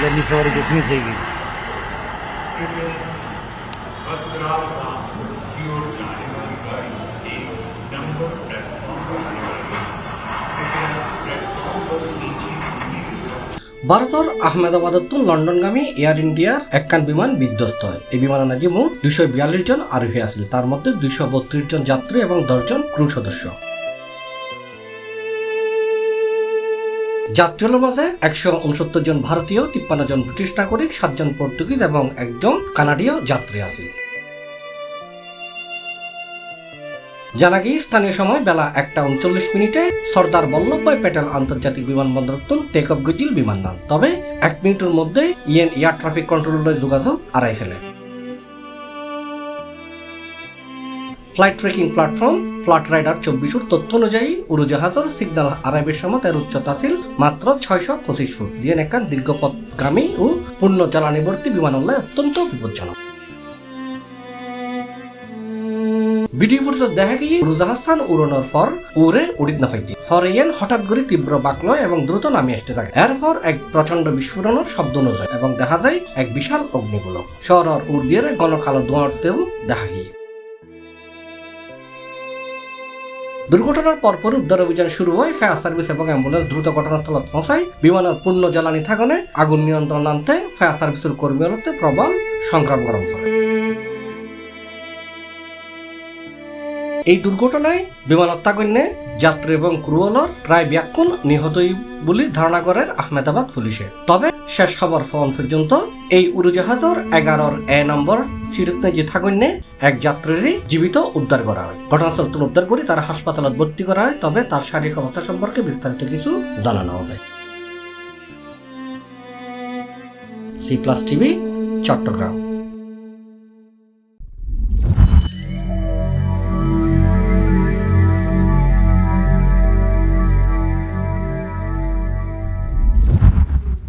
लंबी सवारी कितनी चाहिए? ভারতের আহমেদাবাদত লন্ডনগামী এয়ার ইন্ডিয়ার একখান বিমান বিধ্বস্ত হয়। এই বিমানের নাজিমু 242 জন আরোহী আছিল, তার মধ্যে 232 জন যাত্রী এবং 10 জন ক্রু সদস্য। যাত্রীদের মাঝে 169 জন ভারতীয়, 53 জন ব্রিটিশ নাগরিক, 7 জন পর্তুগিজ এবং 1 জন কানাডীয় যাত্রী আছে। জানা গিয়ে স্থানীয় সময় বেলা 1:39 সর্দার বল্লভভাই প্যাটেল আন্তর্জাতিক বিমানবন্দরত টেক অফ গতিল বিমানযান, তবে 1 মিনিটের মধ্যে এয়ার ট্রাফিক কন্ট্রোলের যোগাযোগ হারাই ফেলে। Flight tracking platform flight radar 24 তথ্য অনুযায়ী উড়োজাহাজের সিগন্যাল আরাইবের সময় তার উচ্চতা ছিল মাত্র 625 ফুট, যে একখান দীর্ঘপথগামী ও পূর্ণ জ্বালানিবর্তী বিমানলে অত্যন্ত বিপজ্জনক। ভিডিও ফুটেজত দেখা গিয়ে উড়োজাহাজ উড়ানোর পর উড়ে উড়িত না পাইছে। ফরেন হঠাৎ করে তীব্র বাকলয় এবং দ্রুত নামিয়ে আসতে থাকে। এরপর এক প্রচন্ড বিস্ফোরণের শব্দ নজয় এবং দেখা যায় এক বিশাল অগ্নিগোলক শহরের উড় দিয়ে ঘন কালো ধোঁয়া উঠতেও দেখা গিয়ে। দুর্ঘটনার পরপর উদ্ধার অভিযান শুরু হয়। ফায়ার সার্ভিস এবং অ্যাম্বুলেন্স দ্রুত ঘটনাস্থলত পৌঁছায়। বিমানের পূর্ণ জ্বালানি থাকনে আগুন নিয়ন্ত্রণ আনতে ফায়ার সার্ভিসের কর্মীগুলোতে প্রবল সংগ্রাম গরম করে। এই দুর্ঘটনায় বিমানত্যাগন্যে যাত্রী এবং ক্রুওলর প্রায় 200 নিহত বলে ধারণা করেন আহমেদাবাদ পুলিশে। তবে শেষ খবর ফোন পর্যন্ত এই উড়োজাহাজের 11 এ নম্বর সিটতে যে থাকন্যে এক যাত্রীরই জীবিত উদ্ধার করা হয়। ঘটনাস্থল উদ্ধার করে তারা হাসপাতালে ভর্তি করা হয়, তবে তার শারীরিক অবস্থা সম্পর্কে বিস্তারিত কিছু জানানো যায়। C+ TV, Chittagong.